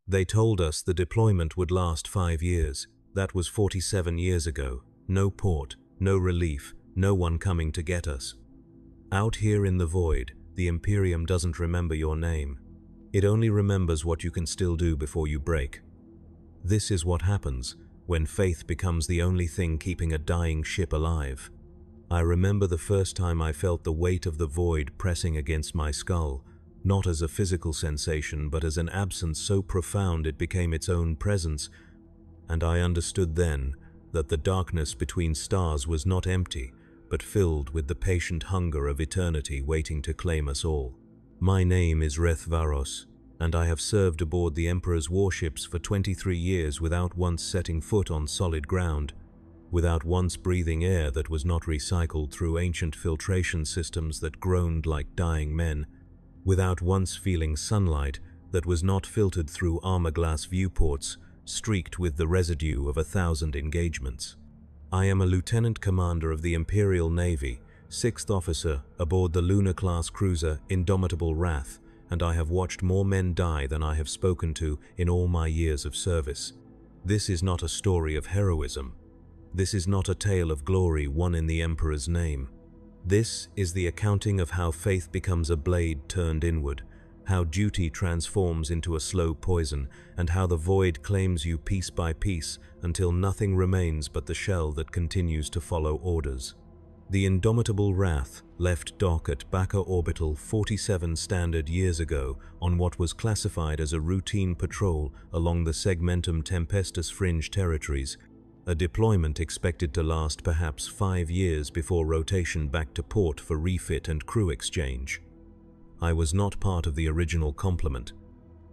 They told us the deployment would last 5 years. That was 47 years ago. No port, no relief, no one coming to get us. Out here in the void, the Imperium doesn't remember your name. It only remembers what you can still do before you break. This is what happens when faith becomes the only thing keeping a dying ship alive. I remember the first time I felt the weight of the void pressing against my skull, not as a physical sensation, but as an absence so profound it became its own presence, and I understood then that the darkness between stars was not empty, but filled with the patient hunger of eternity waiting to claim us all. My name is Rethvaros, and I have served aboard the Emperor's warships for 23 years without once setting foot on solid ground, without once breathing air that was not recycled through ancient filtration systems that groaned like dying men, without once feeling sunlight that was not filtered through armor-glass viewports streaked with the residue of 1,000 engagements. I am a lieutenant commander of the Imperial Navy, 6th officer aboard the lunar-class cruiser Indomitable Wrath, and I have watched more men die than I have spoken to in all my years of service. This is not a story of heroism. This is not a tale of glory won in the Emperor's name. This is the accounting of how faith becomes a blade turned inward, how duty transforms into a slow poison, and how the void claims you piece by piece until nothing remains but the shell that continues to follow orders. The Indomitable Wrath left dock at Baca Orbital 47 standard years ago on what was classified as a routine patrol along the Segmentum Tempestus fringe territories, a deployment expected to last perhaps 5 years before rotation back to port for refit and crew exchange. I was not part of the original complement.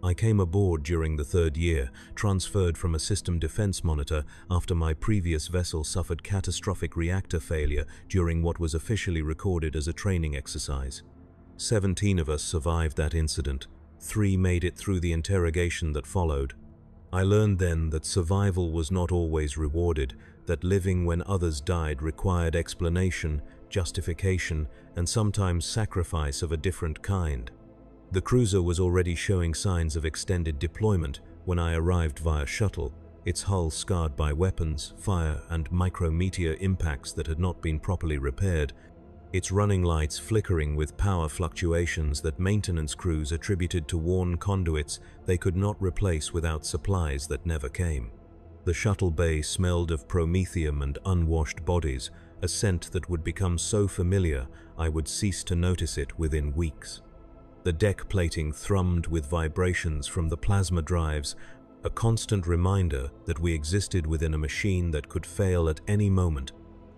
I came aboard during the 3rd year, transferred from a system defense monitor after my previous vessel suffered catastrophic reactor failure during what was officially recorded as a training exercise. 17 of us survived that incident. 3 made it through the interrogation that followed. I learned then that survival was not always rewarded, that living when others died required explanation, justification, and sometimes sacrifice of a different kind. The cruiser was already showing signs of extended deployment when I arrived via shuttle, its hull scarred by weapons, fire, and micrometeor impacts that had not been properly repaired, its running lights flickering with power fluctuations that maintenance crews attributed to worn conduits they could not replace without supplies that never came. The shuttle bay smelled of promethium and unwashed bodies, a scent that would become so familiar I would cease to notice it within weeks. The deck plating thrummed with vibrations from the plasma drives, a constant reminder that we existed within a machine that could fail at any moment,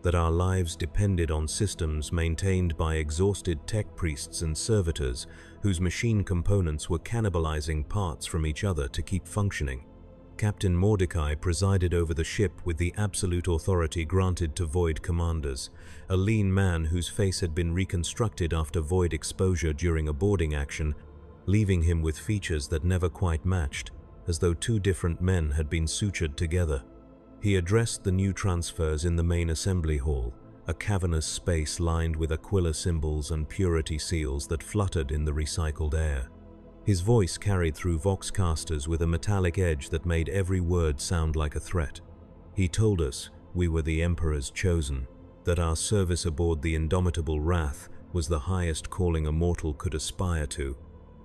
that our lives depended on systems maintained by exhausted tech priests and servitors whose machine components were cannibalizing parts from each other to keep functioning. Captain Mordecai presided over the ship with the absolute authority granted to Void commanders, a lean man whose face had been reconstructed after Void exposure during a boarding action, leaving him with features that never quite matched, as though 2 different men had been sutured together. He addressed the new transfers in the main assembly hall, a cavernous space lined with Aquila symbols and purity seals that fluttered in the recycled air. His voice carried through voxcasters with a metallic edge that made every word sound like a threat. He told us we were the Emperor's chosen, that our service aboard the Indomitable Wrath was the highest calling a mortal could aspire to,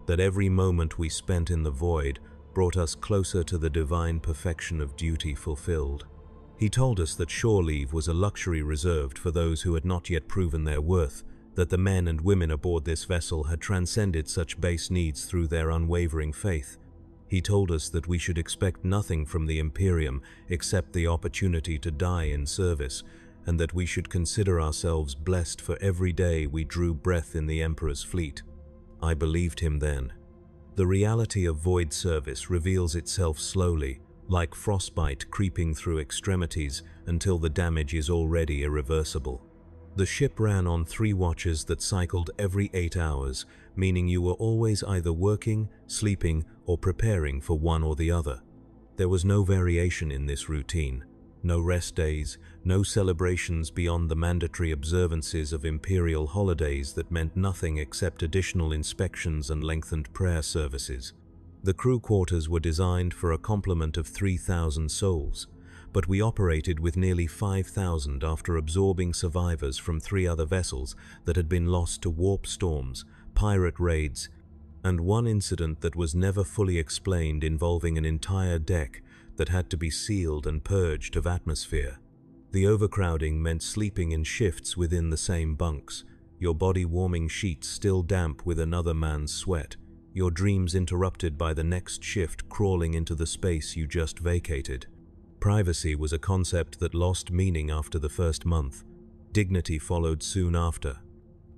that every moment we spent in the void brought us closer to the divine perfection of duty fulfilled. He told us that shore leave was a luxury reserved for those who had not yet proven their worth, that the men and women aboard this vessel had transcended such base needs through their unwavering faith. He told us that we should expect nothing from the Imperium except the opportunity to die in service, and that we should consider ourselves blessed for every day we drew breath in the Emperor's fleet. I believed him then. The reality of void service reveals itself slowly, like frostbite creeping through extremities until the damage is already irreversible. The ship ran on 3 watches that cycled every 8 hours, meaning you were always either working, sleeping, or preparing for one or the other. There was no variation in this routine, no rest days, no celebrations beyond the mandatory observances of imperial holidays that meant nothing except additional inspections and lengthened prayer services. The crew quarters were designed for a complement of 3,000 souls, but we operated with nearly 5,000 after absorbing survivors from 3 other vessels that had been lost to warp storms, pirate raids, and one incident that was never fully explained involving an entire deck that had to be sealed and purged of atmosphere. The overcrowding meant sleeping in shifts within the same bunks, your body warming sheets still damp with another man's sweat, your dreams interrupted by the next shift crawling into the space you just vacated. Privacy was a concept that lost meaning after the first month. Dignity followed soon after.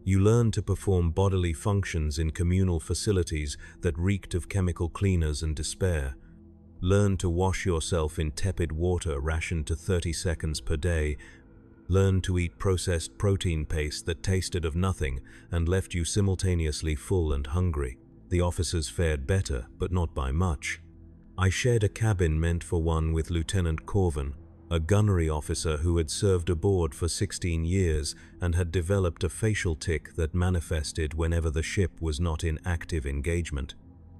You learned to perform bodily functions in communal facilities that reeked of chemical cleaners and despair. Learn to wash yourself in tepid water rationed to 30 seconds per day. Learn to eat processed protein paste that tasted of nothing and left you simultaneously full and hungry. The officers fared better, but not by much. I shared a cabin meant for one with Lieutenant Corvin, a gunnery officer who had served aboard for 16 years and had developed a facial tic that manifested whenever the ship was not in active engagement.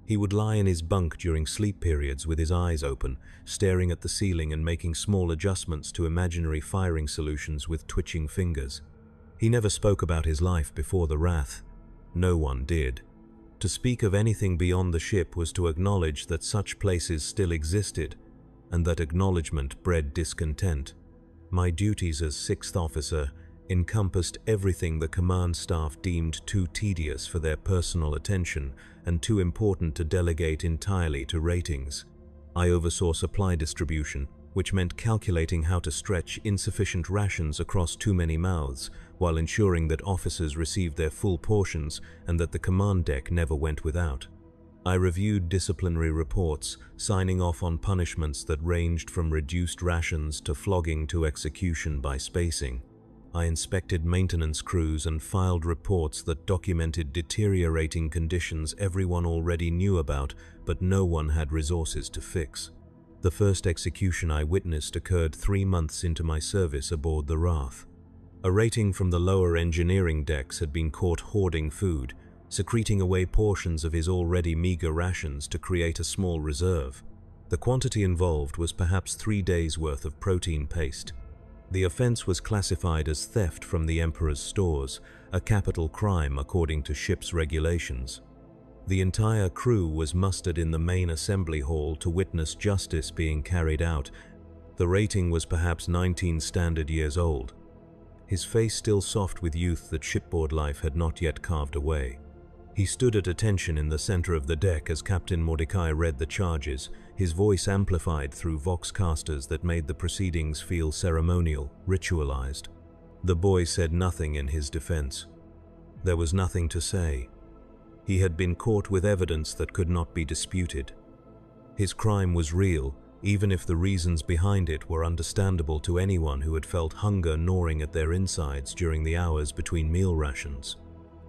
He would lie in his bunk during sleep periods with his eyes open, staring at the ceiling and making small adjustments to imaginary firing solutions with twitching fingers. He never spoke about his life before the wrath. No one did. To speak of anything beyond the ship was to acknowledge that such places still existed, and that acknowledgement bred discontent. My duties as 6th officer encompassed everything the command staff deemed too tedious for their personal attention and too important to delegate entirely to ratings. I oversaw supply distribution, which meant calculating how to stretch insufficient rations across too many mouths, while ensuring that officers received their full portions and that the command deck never went without. I reviewed disciplinary reports, signing off on punishments that ranged from reduced rations to flogging to execution by spacing. I inspected maintenance crews and filed reports that documented deteriorating conditions everyone already knew about, but no one had resources to fix. The first execution I witnessed occurred 3 months into my service aboard the Wrath. A rating from the lower engineering decks had been caught hoarding food, secreting away portions of his already meager rations to create a small reserve. The quantity involved was perhaps 3 days' worth of protein paste. The offense was classified as theft from the Emperor's stores, a capital crime according to ship's regulations. The entire crew was mustered in the main assembly hall to witness justice being carried out. The rating was perhaps 19 standard years old, his face still soft with youth that shipboard life had not yet carved away. He stood at attention in the center of the deck as Captain Mordecai read the charges, his voice amplified through voxcasters that made the proceedings feel ceremonial, ritualized. The boy said nothing in his defense. There was nothing to say. He had been caught with evidence that could not be disputed. His crime was real, even if the reasons behind it were understandable to anyone who had felt hunger gnawing at their insides during the hours between meal rations.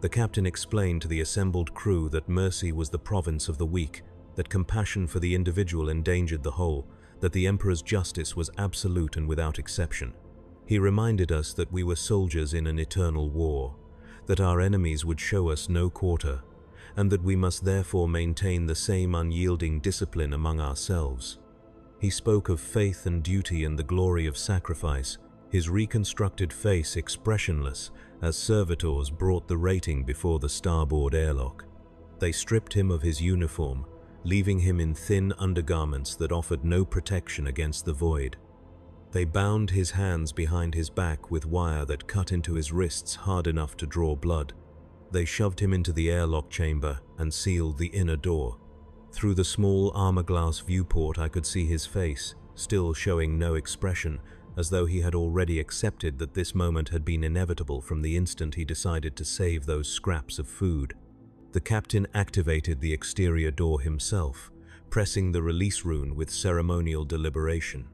The captain explained to the assembled crew that mercy was the province of the weak, that compassion for the individual endangered the whole, that the Emperor's justice was absolute and without exception. He reminded us that we were soldiers in an eternal war, that our enemies would show us no quarter, and that we must therefore maintain the same unyielding discipline among ourselves. He spoke of faith and duty and the glory of sacrifice, his reconstructed face expressionless as servitors brought the rating before the starboard airlock. They stripped him of his uniform, leaving him in thin undergarments that offered no protection against the void. They bound his hands behind his back with wire that cut into his wrists hard enough to draw blood. They shoved him into the airlock chamber and sealed the inner door. Through the small armor-glass viewport I could see his face, still showing no expression, as though he had already accepted that this moment had been inevitable from the instant he decided to save those scraps of food. The captain activated the exterior door himself, pressing the release rune with ceremonial deliberation.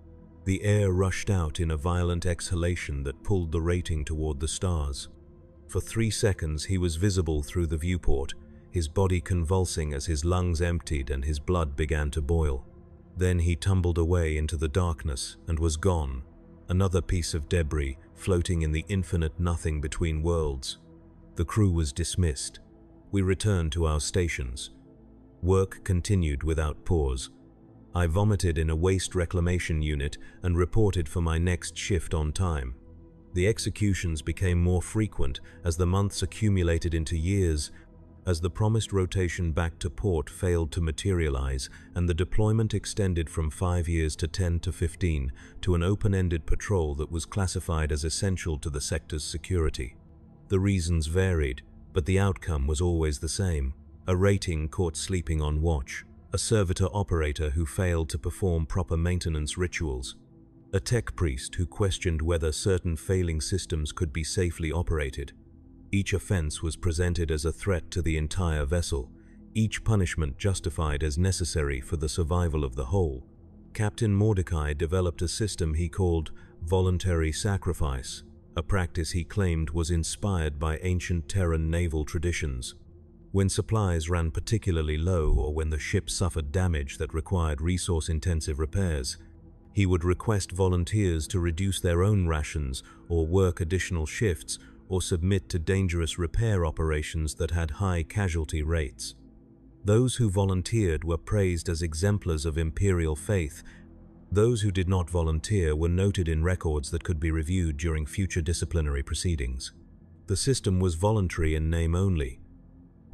The air rushed out in a violent exhalation that pulled the rating toward the stars. For 3 seconds he was visible through the viewport, his body convulsing as his lungs emptied and his blood began to boil. Then he tumbled away into the darkness and was gone, another piece of debris floating in the infinite nothing between worlds. The crew was dismissed. We returned to our stations. Work continued without pause. I vomited in a waste reclamation unit and reported for my next shift on time. The executions became more frequent as the months accumulated into years, as the promised rotation back to port failed to materialize and the deployment extended from 5 years to 10 to 15 to an open-ended patrol that was classified as essential to the sector's security. The reasons varied, but the outcome was always the same: a rating caught sleeping on watch, a servitor operator who failed to perform proper maintenance rituals, a tech priest who questioned whether certain failing systems could be safely operated. Each offense was presented as a threat to the entire vessel, each punishment justified as necessary for the survival of the whole. Captain Mordecai developed a system he called voluntary sacrifice, a practice he claimed was inspired by ancient Terran naval traditions. When supplies ran particularly low or when the ship suffered damage that required resource-intensive repairs, he would request volunteers to reduce their own rations or work additional shifts or submit to dangerous repair operations that had high casualty rates. Those who volunteered were praised as exemplars of Imperial faith. Those who did not volunteer were noted in records that could be reviewed during future disciplinary proceedings. The system was voluntary in name only.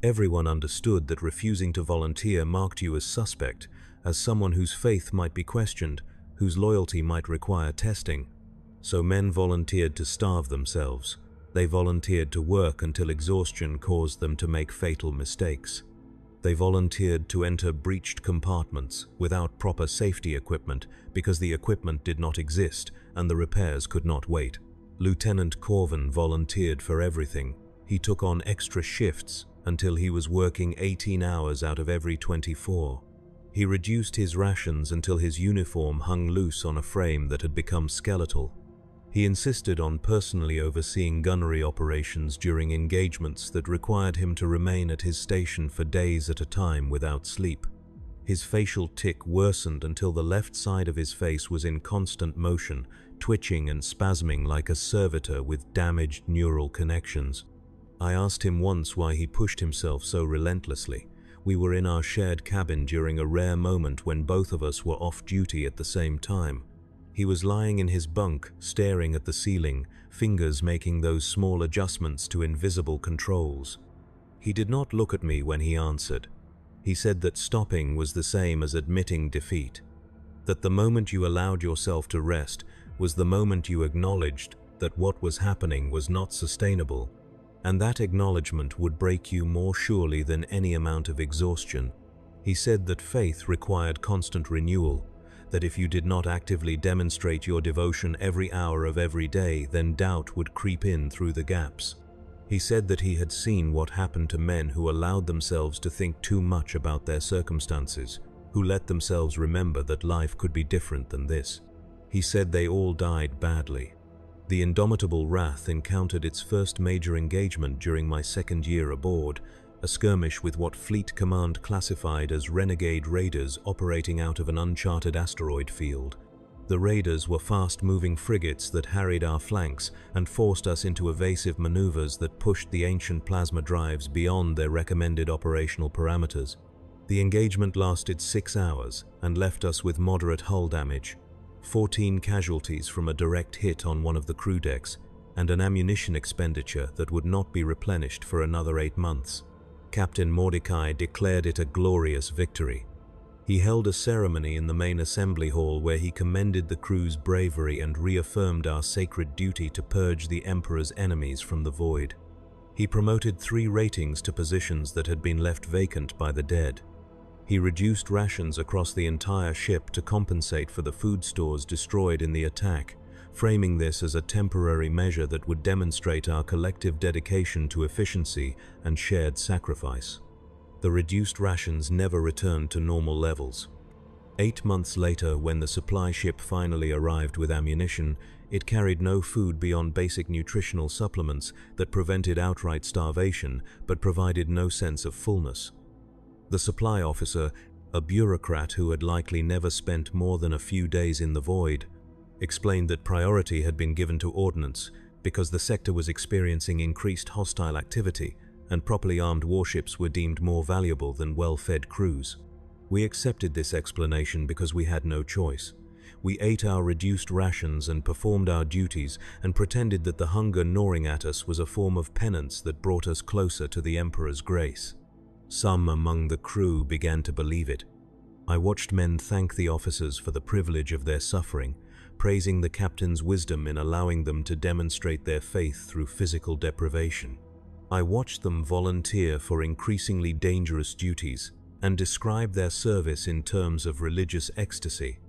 Everyone understood that refusing to volunteer marked you as suspect, as someone whose faith might be questioned, whose loyalty might require testing. So men volunteered to starve themselves. They volunteered to work until exhaustion caused them to make fatal mistakes. They volunteered to enter breached compartments without proper safety equipment because the equipment did not exist and the repairs could not wait. Lieutenant Corvin volunteered for everything. He took on extra shifts until he was working 18 hours out of every 24. He reduced his rations until his uniform hung loose on a frame that had become skeletal. He insisted on personally overseeing gunnery operations during engagements that required him to remain at his station for days at a time without sleep. His facial tic worsened until the left side of his face was in constant motion, twitching and spasming like a servitor with damaged neural connections. I asked him once why he pushed himself so relentlessly. We were in our shared cabin during a rare moment when both of us were off duty at the same time. He was lying in his bunk, staring at the ceiling, fingers making those small adjustments to invisible controls. He did not look at me when he answered. He said that stopping was the same as admitting defeat, that the moment you allowed yourself to rest was the moment you acknowledged that what was happening was not sustainable, and that acknowledgement would break you more surely than any amount of exhaustion. He said that faith required constant renewal, that if you did not actively demonstrate your devotion every hour of every day, then doubt would creep in through the gaps. He said that he had seen what happened to men who allowed themselves to think too much about their circumstances, who let themselves remember that life could be different than this. He said they all died badly. The indomitable Wrath encountered its first major engagement during my second year aboard, a skirmish with what Fleet Command classified as renegade raiders operating out of an uncharted asteroid field. The raiders were fast-moving frigates that harried our flanks and forced us into evasive maneuvers that pushed the ancient plasma drives beyond their recommended operational parameters. The engagement lasted 6 hours and left us with moderate hull damage, 14 casualties from a direct hit on one of the crew decks, and an ammunition expenditure that would not be replenished for another 8 months. Captain Mordecai declared it a glorious victory. He held a ceremony in the main assembly hall where he commended the crew's bravery and reaffirmed our sacred duty to purge the Emperor's enemies from the void. He promoted 3 ratings to positions that had been left vacant by the dead. He reduced rations across the entire ship to compensate for the food stores destroyed in the attack, framing this as a temporary measure that would demonstrate our collective dedication to efficiency and shared sacrifice. The reduced rations never returned to normal levels. 8 months later, when the supply ship finally arrived with ammunition, it carried no food beyond basic nutritional supplements that prevented outright starvation but provided no sense of fullness. The supply officer, a bureaucrat who had likely never spent more than a few days in the void, explained that priority had been given to ordnance because the sector was experiencing increased hostile activity and properly armed warships were deemed more valuable than well-fed crews. We accepted this explanation because we had no choice. We ate our reduced rations and performed our duties and pretended that the hunger gnawing at us was a form of penance that brought us closer to the Emperor's grace. Some among the crew began to believe it. I watched men thank the officers for the privilege of their suffering, praising the captain's wisdom in allowing them to demonstrate their faith through physical deprivation. I watched them volunteer for increasingly dangerous duties and describe their service in terms of religious ecstasy,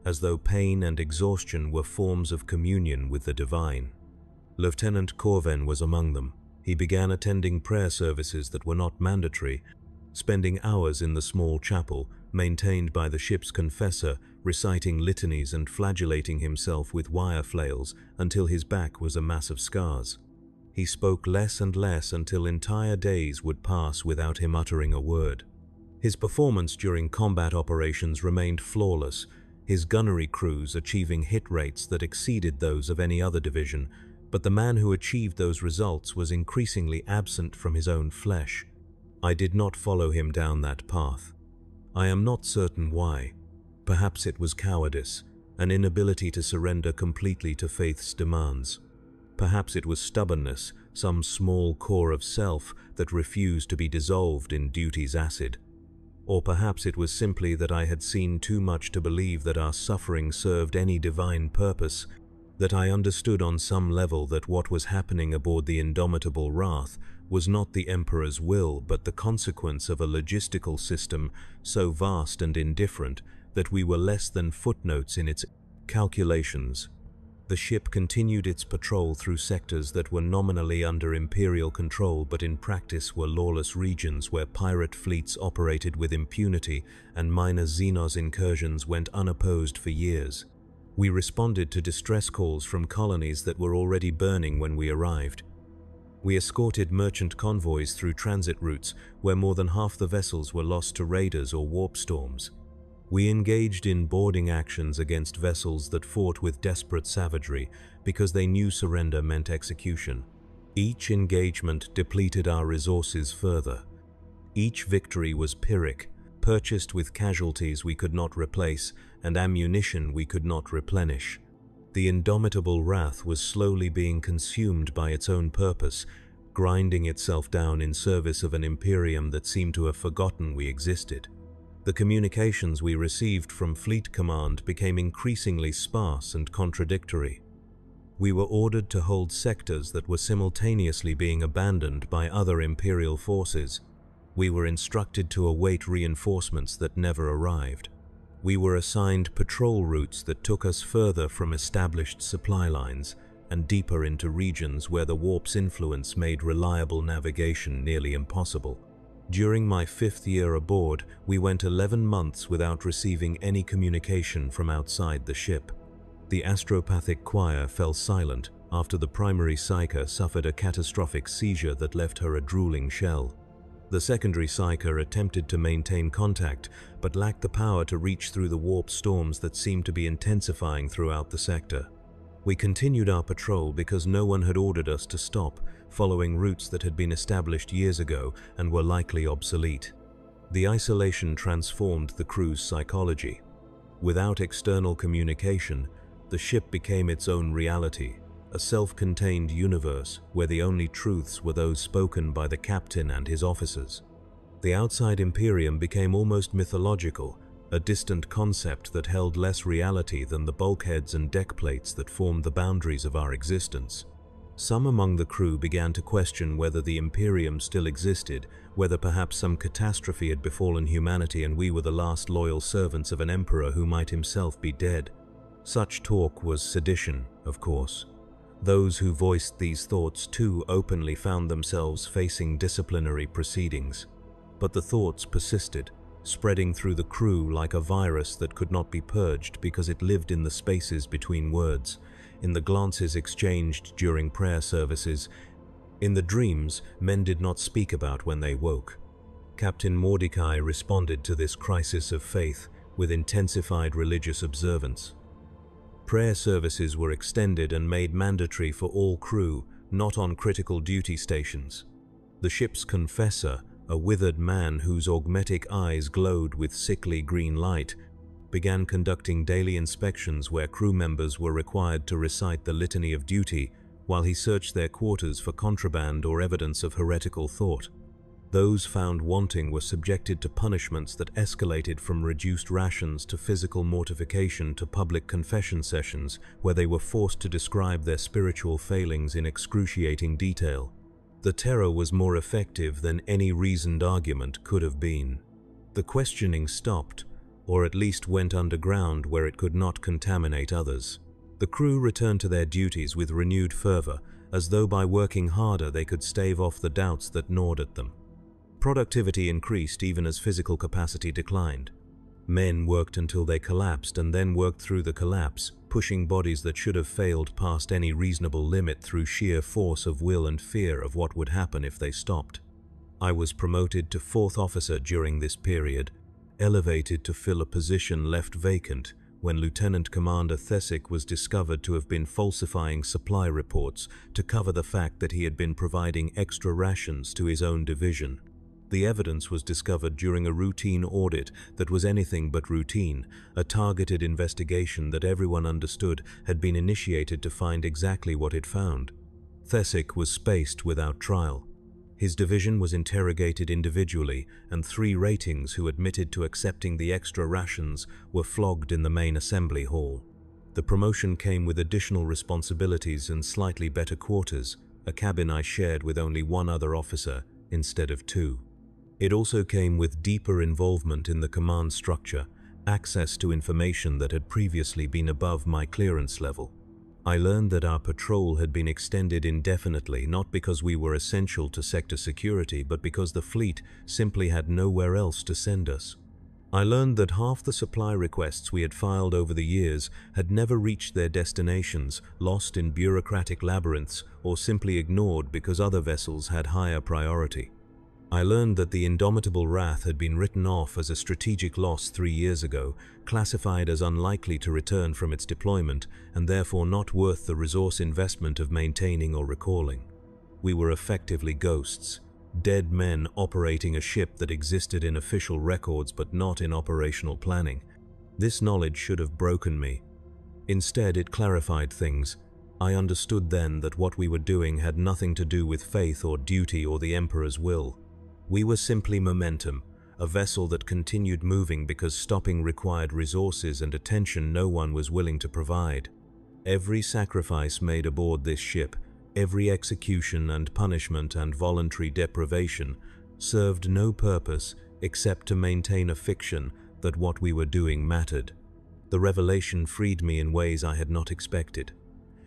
as though pain and exhaustion were forms of communion with the divine. Lieutenant Corven was among them. He began attending prayer services that were not mandatory, spending hours in the small chapel maintained by the ship's confessor, reciting litanies and flagellating himself with wire flails until his back was a mass of scars. He spoke less and less until entire days would pass without him uttering a word. His performance during combat operations remained flawless, his gunnery crews achieving hit rates that exceeded those of any other division, but the man who achieved those results was increasingly absent from his own flesh. I did not follow him down that path. I am not certain why. Perhaps it was cowardice, an inability to surrender completely to faith's demands. Perhaps it was stubbornness, some small core of self that refused to be dissolved in duty's acid. Or perhaps it was simply that I had seen too much to believe that our suffering served any divine purpose, that I understood on some level that what was happening aboard the indomitable Wrath was not the Emperor's will but the consequence of a logistical system so vast and indifferent that we were less than footnotes in its calculations. The ship continued its patrol through sectors that were nominally under Imperial control but in practice were lawless regions where pirate fleets operated with impunity and minor Xenos incursions went unopposed for years. We responded to distress calls from colonies that were already burning when we arrived. We escorted merchant convoys through transit routes where more than half the vessels were lost to raiders or warp storms. We engaged in boarding actions against vessels that fought with desperate savagery because they knew surrender meant execution. Each engagement depleted our resources further. Each victory was Pyrrhic, purchased with casualties we could not replace and ammunition we could not replenish. The indomitable Wrath was slowly being consumed by its own purpose, grinding itself down in service of an Imperium that seemed to have forgotten we existed. The communications we received from Fleet Command became increasingly sparse and contradictory. We were ordered to hold sectors that were simultaneously being abandoned by other Imperial forces. We were instructed to await reinforcements that never arrived. We were assigned patrol routes that took us further from established supply lines and deeper into regions where the warp's influence made reliable navigation nearly impossible. During my 5th year aboard, we went 11 months without receiving any communication from outside the ship. The astropathic choir fell silent after the primary psyker suffered a catastrophic seizure that left her a drooling shell. The secondary psyker attempted to maintain contact, but lacked the power to reach through the warp storms that seemed to be intensifying throughout the sector. We continued our patrol because no one had ordered us to stop, following routes that had been established years ago and were likely obsolete. The isolation transformed the crew's psychology. Without external communication, the ship became its own reality, a self-contained universe where the only truths were those spoken by the captain and his officers. The outside Imperium became almost mythological, a distant concept that held less reality than the bulkheads and deck plates that formed the boundaries of our existence. Some among the crew began to question whether the Imperium still existed, whether perhaps some catastrophe had befallen humanity and we were the last loyal servants of an emperor who might himself be dead. Such talk was sedition, of course. Those who voiced these thoughts too openly found themselves facing disciplinary proceedings. But the thoughts persisted, spreading through the crew like a virus that could not be purged because it lived in the spaces between words, in the glances exchanged during prayer services, in the dreams men did not speak about when they woke. Captain Mordecai responded to this crisis of faith with intensified religious observance. Prayer services were extended and made mandatory for all crew, not on critical duty stations. The ship's confessor, a withered man whose augmetic eyes glowed with sickly green light, began conducting daily inspections where crew members were required to recite the litany of duty while he searched their quarters for contraband or evidence of heretical thought. Those found wanting were subjected to punishments that escalated from reduced rations to physical mortification to public confession sessions where they were forced to describe their spiritual failings in excruciating detail. The terror was more effective than any reasoned argument could have been. The questioning stopped, or at least went underground where it could not contaminate others. The crew returned to their duties with renewed fervor, as though by working harder they could stave off the doubts that gnawed at them. Productivity increased even as physical capacity declined. Men worked until they collapsed and then worked through the collapse, pushing bodies that should have failed past any reasonable limit through sheer force of will and fear of what would happen if they stopped. I was promoted to 4th officer during this period, elevated to fill a position left vacant when Lieutenant Commander Thesick was discovered to have been falsifying supply reports to cover the fact that he had been providing extra rations to his own division. The evidence was discovered during a routine audit that was anything but routine, a targeted investigation that everyone understood had been initiated to find exactly what it found. Thesick was spaced without trial. His division was interrogated individually, and 3 ratings who admitted to accepting the extra rations were flogged in the main assembly hall. The promotion came with additional responsibilities and slightly better quarters, a cabin I shared with only 1 other officer instead of 2. It also came with deeper involvement in the command structure, access to information that had previously been above my clearance level. I learned that our patrol had been extended indefinitely, not because we were essential to sector security, but because the fleet simply had nowhere else to send us. I learned that half the supply requests we had filed over the years had never reached their destinations, lost in bureaucratic labyrinths, or simply ignored because other vessels had higher priority. I learned that the Indomitable Wrath had been written off as a strategic loss 3 years ago, classified as unlikely to return from its deployment, and therefore not worth the resource investment of maintaining or recalling. We were effectively ghosts, dead men operating a ship that existed in official records but not in operational planning. This knowledge should have broken me. Instead, it clarified things. I understood then that what we were doing had nothing to do with faith or duty or the Emperor's will. We were simply momentum, a vessel that continued moving because stopping required resources and attention no one was willing to provide. Every sacrifice made aboard this ship, every execution and punishment and voluntary deprivation served no purpose except to maintain a fiction that what we were doing mattered. The revelation freed me in ways I had not expected.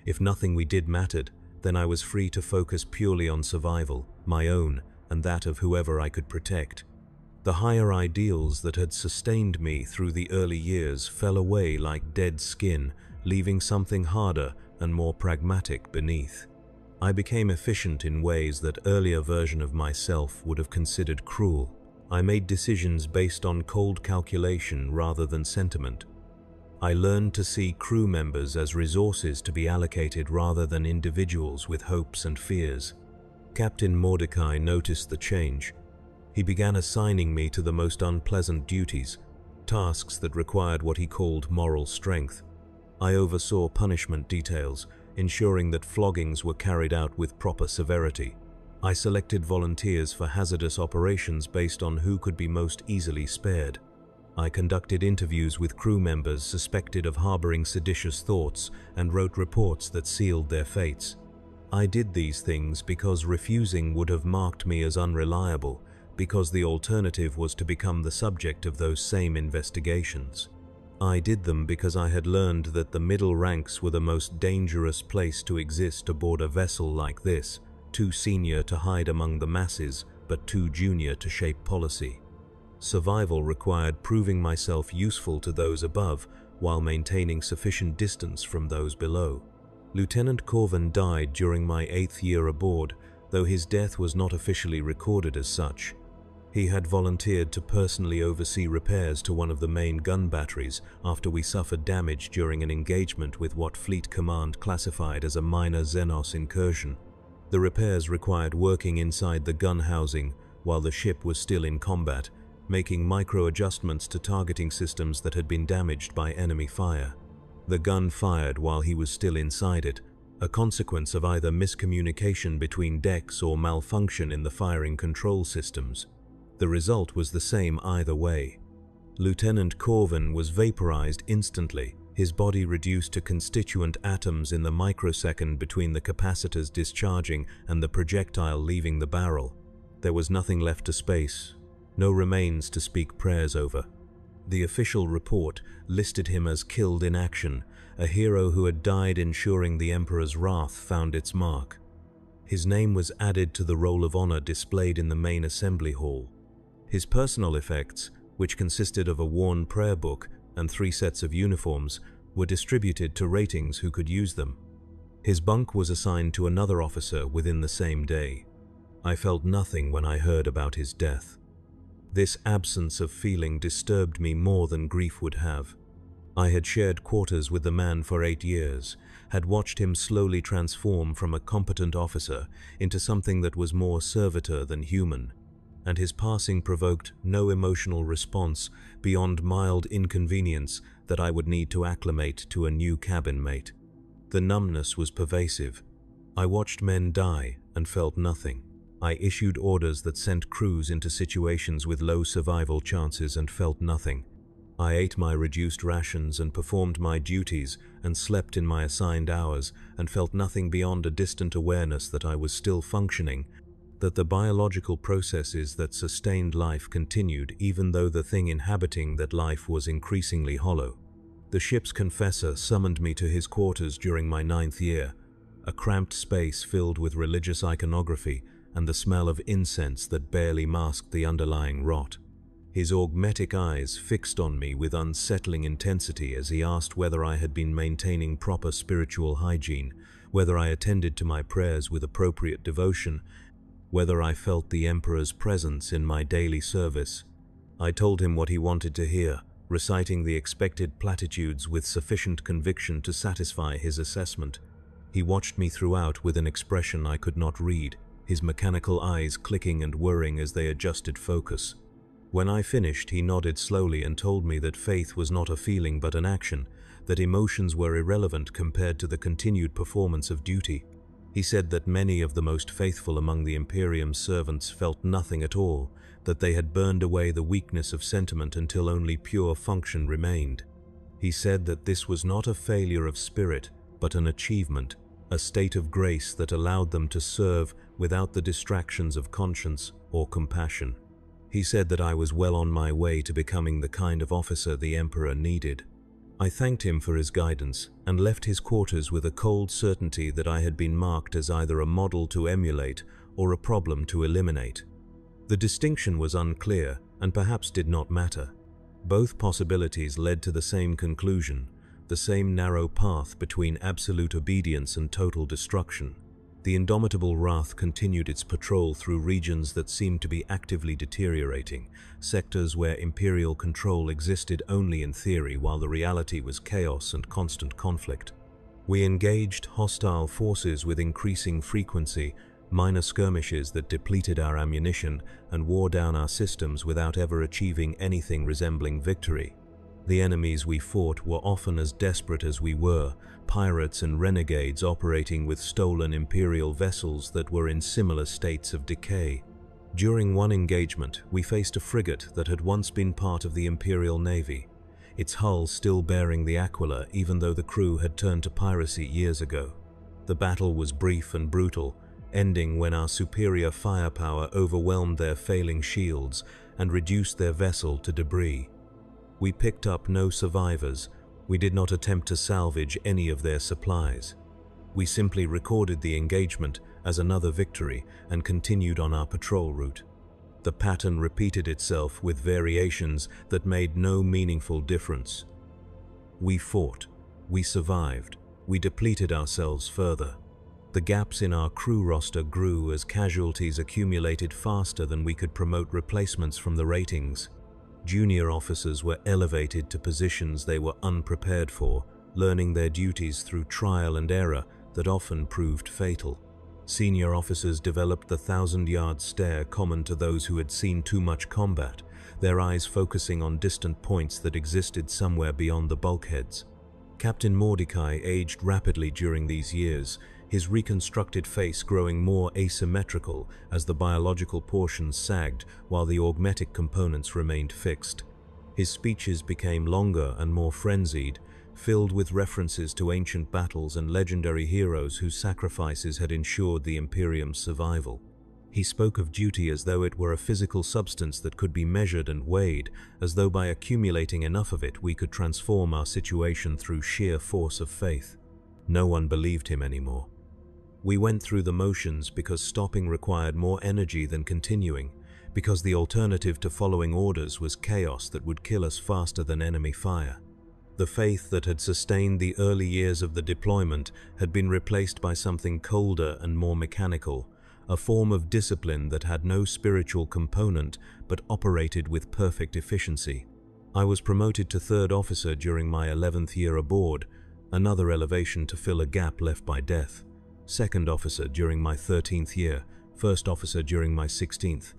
If nothing we did mattered, then I was free to focus purely on survival, my own, and that of whoever I could protect. The higher ideals that had sustained me through the early years fell away like dead skin, leaving something harder and more pragmatic beneath. I became efficient in ways that earlier version of myself would have considered cruel. I made decisions based on cold calculation rather than sentiment. I learned to see crew members as resources to be allocated rather than individuals with hopes and fears. Captain Mordecai noticed the change. He began assigning me to the most unpleasant duties, tasks that required what he called moral strength. I oversaw punishment details, ensuring that floggings were carried out with proper severity. I selected volunteers for hazardous operations based on who could be most easily spared. I conducted interviews with crew members suspected of harboring seditious thoughts and wrote reports that sealed their fates. I did these things because refusing would have marked me as unreliable, because the alternative was to become the subject of those same investigations. I did them because I had learned that the middle ranks were the most dangerous place to exist aboard a vessel like this, too senior to hide among the masses, but too junior to shape policy. Survival required proving myself useful to those above while maintaining sufficient distance from those below. Lieutenant Corvin died during my 8th year aboard, though his death was not officially recorded as such. He had volunteered to personally oversee repairs to one of the main gun batteries after we suffered damage during an engagement with what Fleet Command classified as a minor Xenos incursion. The repairs required working inside the gun housing while the ship was still in combat, making micro-adjustments to targeting systems that had been damaged by enemy fire. The gun fired while he was still inside it, a consequence of either miscommunication between decks or malfunction in the firing control systems. The result was the same either way. Lieutenant Corvin was vaporized instantly, his body reduced to constituent atoms in the microsecond between the capacitors discharging and the projectile leaving the barrel. There was nothing left to space, no remains to speak prayers over. The official report listed him as killed in action, a hero who had died ensuring the Emperor's wrath found its mark. His name was added to the roll of honor displayed in the main assembly hall. His personal effects, which consisted of a worn prayer book and 3 sets of uniforms, were distributed to ratings who could use them. His bunk was assigned to another officer within the same day. I felt nothing when I heard about his death. This absence of feeling disturbed me more than grief would have. I had shared quarters with the man for 8 years, had watched him slowly transform from a competent officer into something that was more servitor than human, and his passing provoked no emotional response beyond mild inconvenience that I would need to acclimate to a new cabin mate. The numbness was pervasive. I watched men die and felt nothing. I issued orders that sent crews into situations with low survival chances and felt nothing. I ate my reduced rations and performed my duties and slept in my assigned hours and felt nothing beyond a distant awareness that I was still functioning, that the biological processes that sustained life continued even though the thing inhabiting that life was increasingly hollow. The ship's confessor summoned me to his quarters during my 9th year, a cramped space filled with religious iconography and the smell of incense that barely masked the underlying rot. His augmetic eyes fixed on me with unsettling intensity as he asked whether I had been maintaining proper spiritual hygiene, whether I attended to my prayers with appropriate devotion, whether I felt the Emperor's presence in my daily service. I told him what he wanted to hear, reciting the expected platitudes with sufficient conviction to satisfy his assessment. He watched me throughout with an expression I could not read, his mechanical eyes clicking and whirring as they adjusted focus. When I finished, he nodded slowly and told me that faith was not a feeling but an action, that emotions were irrelevant compared to the continued performance of duty. He said that many of the most faithful among the Imperium's servants felt nothing at all, that they had burned away the weakness of sentiment until only pure function remained. He said that this was not a failure of spirit, but an achievement, a state of grace that allowed them to serve without the distractions of conscience or compassion. He said that I was well on my way to becoming the kind of officer the Emperor needed. I thanked him for his guidance and left his quarters with a cold certainty that I had been marked as either a model to emulate or a problem to eliminate. The distinction was unclear and perhaps did not matter. Both possibilities led to the same conclusion, the same narrow path between absolute obedience and total destruction. The indomitable wrath continued its patrol through regions that seemed to be actively deteriorating, sectors where Imperial control existed only in theory while the reality was chaos and constant conflict. We engaged hostile forces with increasing frequency, minor skirmishes that depleted our ammunition and wore down our systems without ever achieving anything resembling victory. The enemies we fought were often as desperate as we were, pirates and renegades operating with stolen Imperial vessels that were in similar states of decay. During one engagement, we faced a frigate that had once been part of the Imperial Navy, its hull still bearing the Aquila even though the crew had turned to piracy years ago. The battle was brief and brutal, ending when our superior firepower overwhelmed their failing shields and reduced their vessel to debris. We picked up no survivors. We did not attempt to salvage any of their supplies. We simply recorded the engagement as another victory and continued on our patrol route. The pattern repeated itself with variations that made no meaningful difference. We fought, we survived, we depleted ourselves further. The gaps in our crew roster grew as casualties accumulated faster than we could promote replacements from the ratings. Junior officers were elevated to positions they were unprepared for, learning their duties through trial and error that often proved fatal. Senior officers developed the 1,000-yard stare common to those who had seen too much combat, their eyes focusing on distant points that existed somewhere beyond the bulkheads. Captain Mordecai aged rapidly during these years, his reconstructed face growing more asymmetrical as the biological portions sagged while the augmetic components remained fixed. His speeches became longer and more frenzied, filled with references to ancient battles and legendary heroes whose sacrifices had ensured the Imperium's survival. He spoke of duty as though it were a physical substance that could be measured and weighed, as though by accumulating enough of it we could transform our situation through sheer force of faith. No one believed him anymore. We went through the motions because stopping required more energy than continuing, because the alternative to following orders was chaos that would kill us faster than enemy fire. The faith that had sustained the early years of the deployment had been replaced by something colder and more mechanical, a form of discipline that had no spiritual component but operated with perfect efficiency. I was promoted to 3rd officer during my 11th year aboard, another elevation to fill a gap left by death. 2nd officer during my 13th year, 1st officer during my 16th.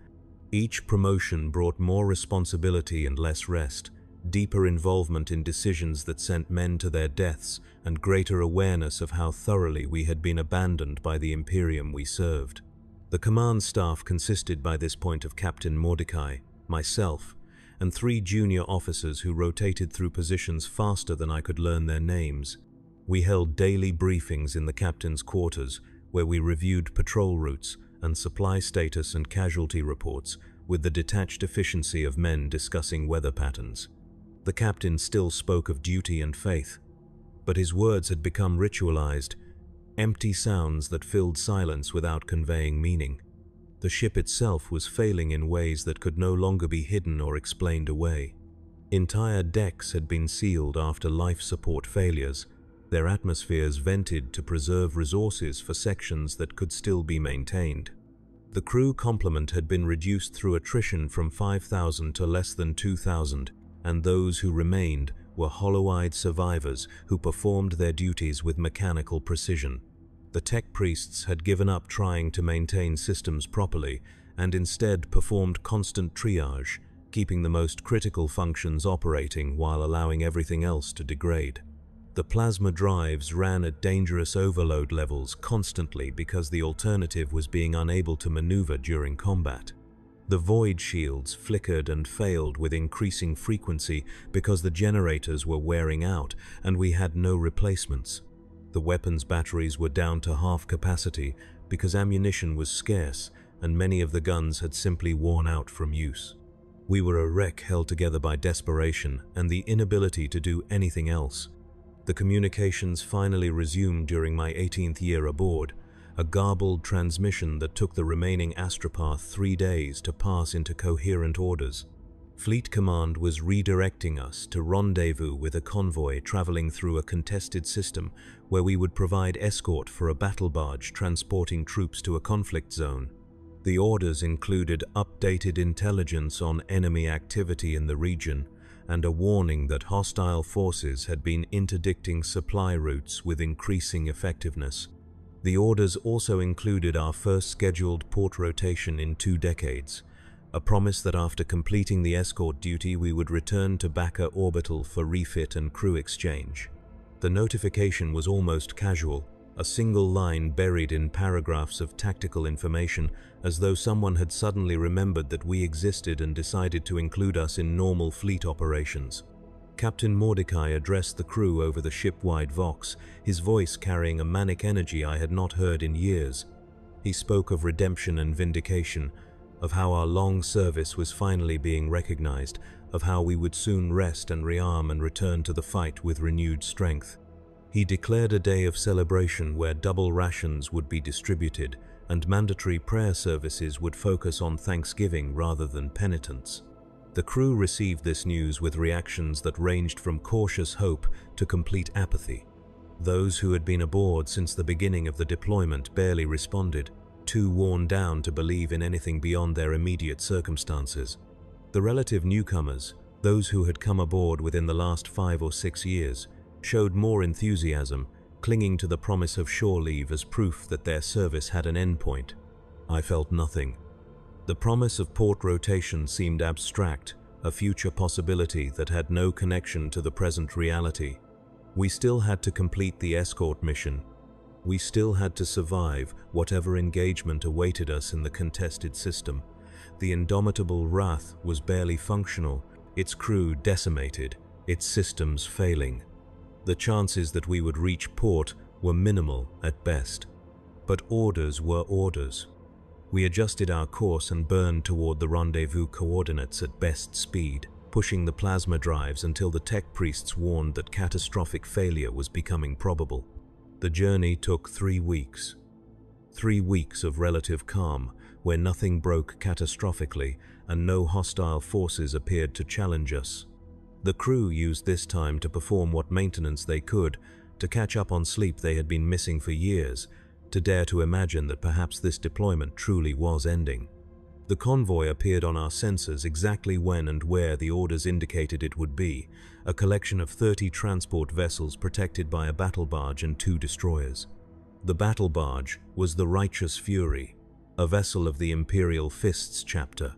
Each promotion brought more responsibility and less rest, deeper involvement in decisions that sent men to their deaths, and greater awareness of how thoroughly we had been abandoned by the Imperium we served. The command staff consisted by this point of Captain Mordecai, myself, and 3 junior officers who rotated through positions faster than I could learn their names. We held daily briefings in the captain's quarters, where we reviewed patrol routes and supply status and casualty reports with the detached efficiency of men discussing weather patterns. The captain still spoke of duty and faith, but his words had become ritualized, empty sounds that filled silence without conveying meaning. The ship itself was failing in ways that could no longer be hidden or explained away. Entire decks had been sealed after life support failures, their atmospheres vented to preserve resources for sections that could still be maintained. The crew complement had been reduced through attrition from 5,000 to less than 2,000, and those who remained were hollow-eyed survivors who performed their duties with mechanical precision. The tech priests had given up trying to maintain systems properly and instead performed constant triage, keeping the most critical functions operating while allowing everything else to degrade. The plasma drives ran at dangerous overload levels constantly because the alternative was being unable to maneuver during combat. The void shields flickered and failed with increasing frequency because the generators were wearing out and we had no replacements. The weapons batteries were down to half capacity because ammunition was scarce and many of the guns had simply worn out from use. We were a wreck held together by desperation and the inability to do anything else. The communications finally resumed during my 18th year aboard, a garbled transmission that took the remaining astropath 3 days to pass into coherent orders. Fleet Command was redirecting us to rendezvous with a convoy traveling through a contested system where we would provide escort for a battle barge transporting troops to a conflict zone. The orders included updated intelligence on enemy activity in the region and a warning that hostile forces had been interdicting supply routes with increasing effectiveness. The orders also included our first scheduled port rotation in 2 decades, a promise that after completing the escort duty we would return to Baca Orbital for refit and crew exchange. The notification was almost casual, a single line buried in paragraphs of tactical information, as though someone had suddenly remembered that we existed and decided to include us in normal fleet operations. Captain Mordecai addressed the crew over the ship-wide vox, his voice carrying a manic energy I had not heard in years. He spoke of redemption and vindication, of how our long service was finally being recognized, of how we would soon rest and rearm and return to the fight with renewed strength. He declared a day of celebration where double rations would be distributed and mandatory prayer services would focus on thanksgiving rather than penitence. The crew received this news with reactions that ranged from cautious hope to complete apathy. Those who had been aboard since the beginning of the deployment barely responded, too worn down to believe in anything beyond their immediate circumstances. The relative newcomers, those who had come aboard within the last 5 or 6 years, showed more enthusiasm, clinging to the promise of shore leave as proof that their service had an endpoint. I felt nothing. The promise of port rotation seemed abstract, a future possibility that had no connection to the present reality. We still had to complete the escort mission. We still had to survive whatever engagement awaited us in the contested system. The indomitable Wrath was barely functional, its crew decimated, its systems failing. The chances that we would reach port were minimal at best. But orders were orders. We adjusted our course and burned toward the rendezvous coordinates at best speed, pushing the plasma drives until the tech priests warned that catastrophic failure was becoming probable. The journey took 3 weeks. 3 weeks of relative calm, where nothing broke catastrophically and no hostile forces appeared to challenge us. The crew used this time to perform what maintenance they could, to catch up on sleep they had been missing for years, to dare to imagine that perhaps this deployment truly was ending. The convoy appeared on our sensors exactly when and where the orders indicated it would be, a collection of 30 transport vessels protected by a battle barge and 2 destroyers. The battle barge was the Righteous Fury, a vessel of the Imperial Fists chapter,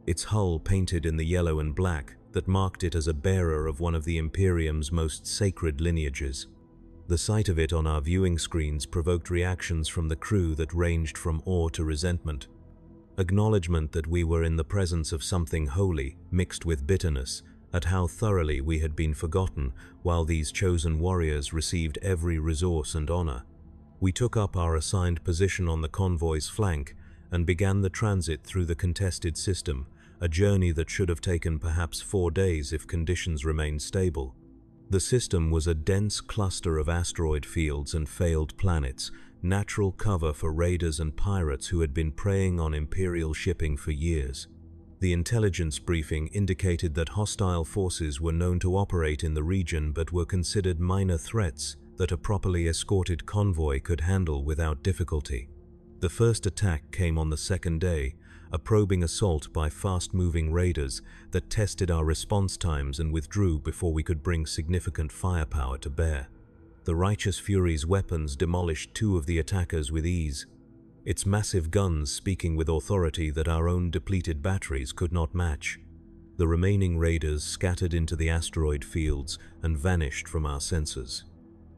its hull painted in the yellow and black that marked it as a bearer of one of the Imperium's most sacred lineages. The sight of it on our viewing screens provoked reactions from the crew that ranged from awe to resentment. Acknowledgement that we were in the presence of something holy, mixed with bitterness, at how thoroughly we had been forgotten while these chosen warriors received every resource and honor. We took up our assigned position on the convoy's flank and began the transit through the contested system, a journey that should have taken perhaps 4 days if conditions remained stable. The system was a dense cluster of asteroid fields and failed planets, natural cover for raiders and pirates who had been preying on Imperial shipping for years. The intelligence briefing indicated that hostile forces were known to operate in the region but were considered minor threats that a properly escorted convoy could handle without difficulty. The first attack came on the second day, a probing assault by fast-moving raiders that tested our response times and withdrew before we could bring significant firepower to bear. The Righteous Fury's weapons demolished 2 of the attackers with ease, its massive guns speaking with authority that our own depleted batteries could not match. The remaining raiders scattered into the asteroid fields and vanished from our sensors.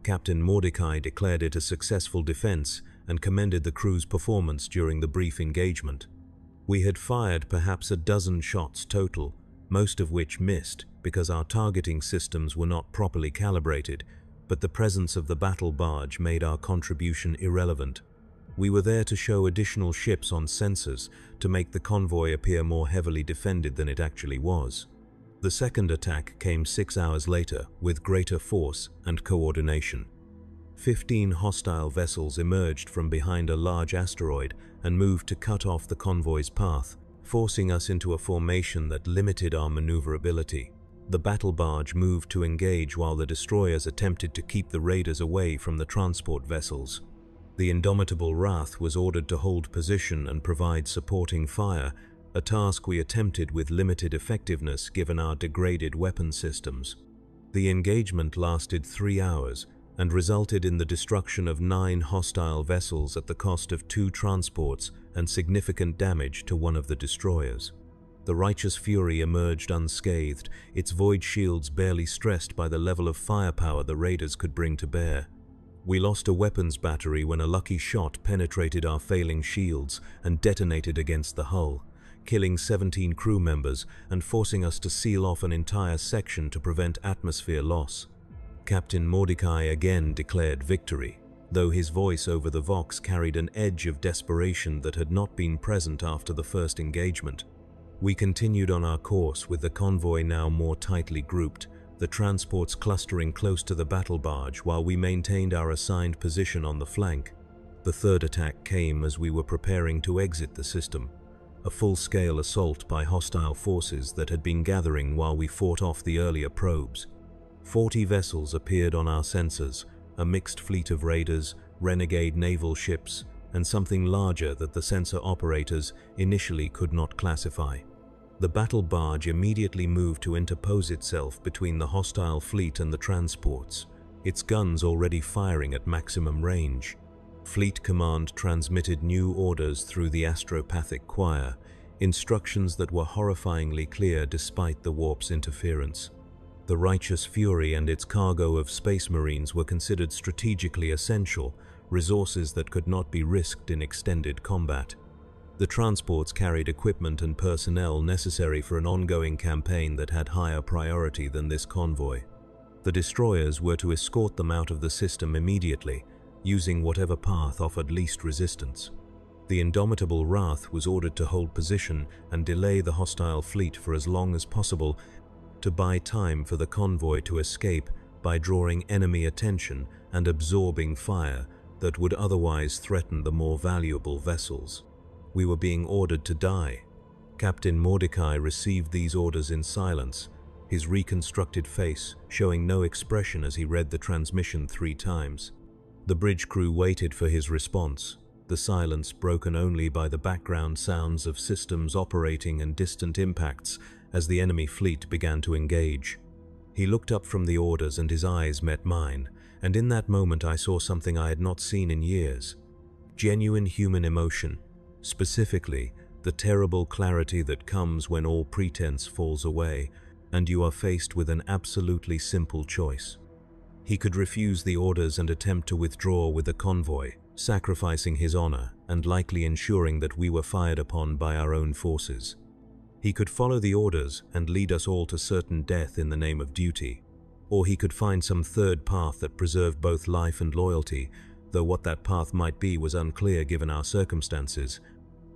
Captain Mordecai declared it a successful defense and commended the crew's performance during the brief engagement. We had fired perhaps a dozen shots total, most of which missed because our targeting systems were not properly calibrated, but the presence of the battle barge made our contribution irrelevant. We were there to show additional ships on sensors to make the convoy appear more heavily defended than it actually was. The second attack came 6 hours later with greater force and coordination. 15 hostile vessels emerged from behind a large asteroid and moved to cut off the convoy's path, forcing us into a formation that limited our maneuverability. The battle barge moved to engage while the destroyers attempted to keep the raiders away from the transport vessels. The indomitable Wrath was ordered to hold position and provide supporting fire, a task we attempted with limited effectiveness given our degraded weapon systems. The engagement lasted 3 hours and resulted in the destruction of 9 hostile vessels at the cost of 2 transports and significant damage to one of the destroyers. The Righteous Fury emerged unscathed, its void shields barely stressed by the level of firepower the raiders could bring to bear. We lost a weapons battery when a lucky shot penetrated our failing shields and detonated against the hull, killing 17 crew members and forcing us to seal off an entire section to prevent atmosphere loss. Captain Mordecai again declared victory, though his voice over the Vox carried an edge of desperation that had not been present after the first engagement. We continued on our course with the convoy now more tightly grouped, the transports clustering close to the battle barge while we maintained our assigned position on the flank. The third attack came as we were preparing to exit the system, a full-scale assault by hostile forces that had been gathering while we fought off the earlier probes. 40 vessels appeared on our sensors, a mixed fleet of raiders, renegade naval ships, and something larger that the sensor operators initially could not classify. The battle barge immediately moved to interpose itself between the hostile fleet and the transports. its guns already firing at maximum range. Fleet Command transmitted new orders through the astropathic choir, instructions that were horrifyingly clear despite the warp's interference. The Righteous Fury and its cargo of Space Marines were considered strategically essential, resources that could not be risked in extended combat. The transports carried equipment and personnel necessary for an ongoing campaign that had higher priority than this convoy. The destroyers were to escort them out of the system immediately, using whatever path offered least resistance. The indomitable Wrath was ordered to hold position and delay the hostile fleet for as long as possible to buy time for the convoy to escape by drawing enemy attention and absorbing fire that would otherwise threaten the more valuable vessels. We were being ordered to die. Captain Mordecai received these orders in silence, his reconstructed face showing no expression as he read the transmission 3 times. The bridge crew waited for his response, the silence broken only by the background sounds of systems operating and distant impacts as the enemy fleet began to engage. He looked up from the orders and his eyes met mine, and in that moment I saw something I had not seen in years. Genuine human emotion, specifically the terrible clarity that comes when all pretense falls away and you are faced with an absolutely simple choice. He could refuse the orders and attempt to withdraw with the convoy, sacrificing his honor and likely ensuring that we were fired upon by our own forces. He could follow the orders and lead us all to certain death in the name of duty, or he could find some third path that preserved both life and loyalty, though what that path might be was unclear given our circumstances.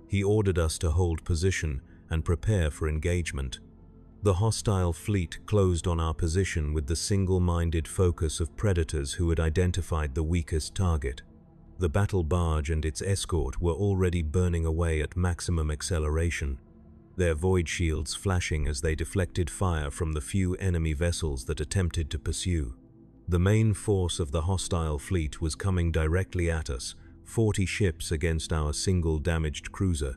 He ordered us to hold position and prepare for engagement. The hostile fleet closed on our position with the single-minded focus of predators who had identified the weakest target. The battle barge and its escort were already burning away at maximum acceleration, their void shields flashing as they deflected fire from the few enemy vessels that attempted to pursue. The main force of the hostile fleet was coming directly at us, 40 ships against our single damaged cruiser.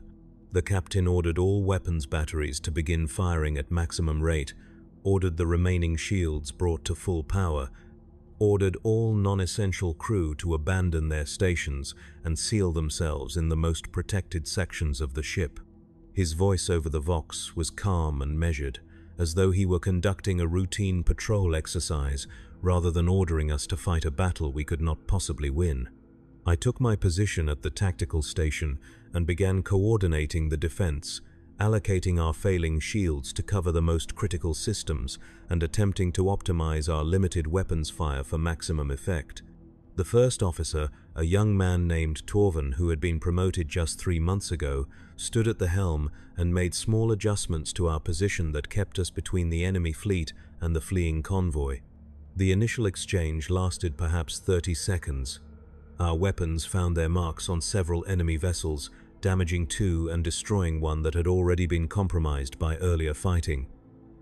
The captain ordered all weapons batteries to begin firing at maximum rate, ordered the remaining shields brought to full power, ordered all non-essential crew to abandon their stations and seal themselves in the most protected sections of the ship. His voice over the Vox was calm and measured, as though he were conducting a routine patrol exercise rather than ordering us to fight a battle we could not possibly win. I took my position at the tactical station and began coordinating the defense, allocating our failing shields to cover the most critical systems and attempting to optimize our limited weapons fire for maximum effect. The first officer, a young man named Torvin who had been promoted just 3 months ago, stood at the helm and made small adjustments to our position that kept us between the enemy fleet and the fleeing convoy. The initial exchange lasted perhaps 30 seconds. Our weapons found their marks on several enemy vessels, damaging 2 and destroying 1 that had already been compromised by earlier fighting.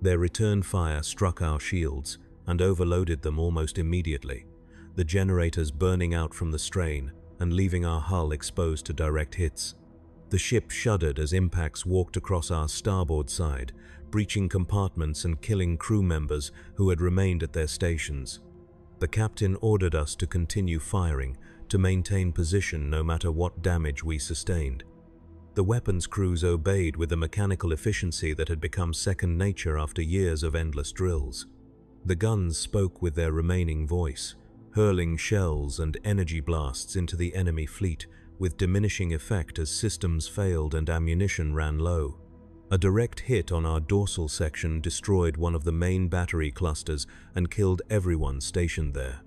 Their return fire struck our shields and overloaded them almost immediately, the generators burning out from the strain and leaving our hull exposed to direct hits. The ship shuddered as impacts walked across our starboard side, breaching compartments and killing crew members who had remained at their stations. The captain ordered us to continue firing, to maintain position no matter what damage we sustained. The weapons crews obeyed with a mechanical efficiency that had become second nature after years of endless drills. The guns spoke with their remaining voice, hurling shells and energy blasts into the enemy fleet with diminishing effect as systems failed and ammunition ran low. A direct hit on our dorsal section destroyed one of the main battery clusters and killed everyone stationed there.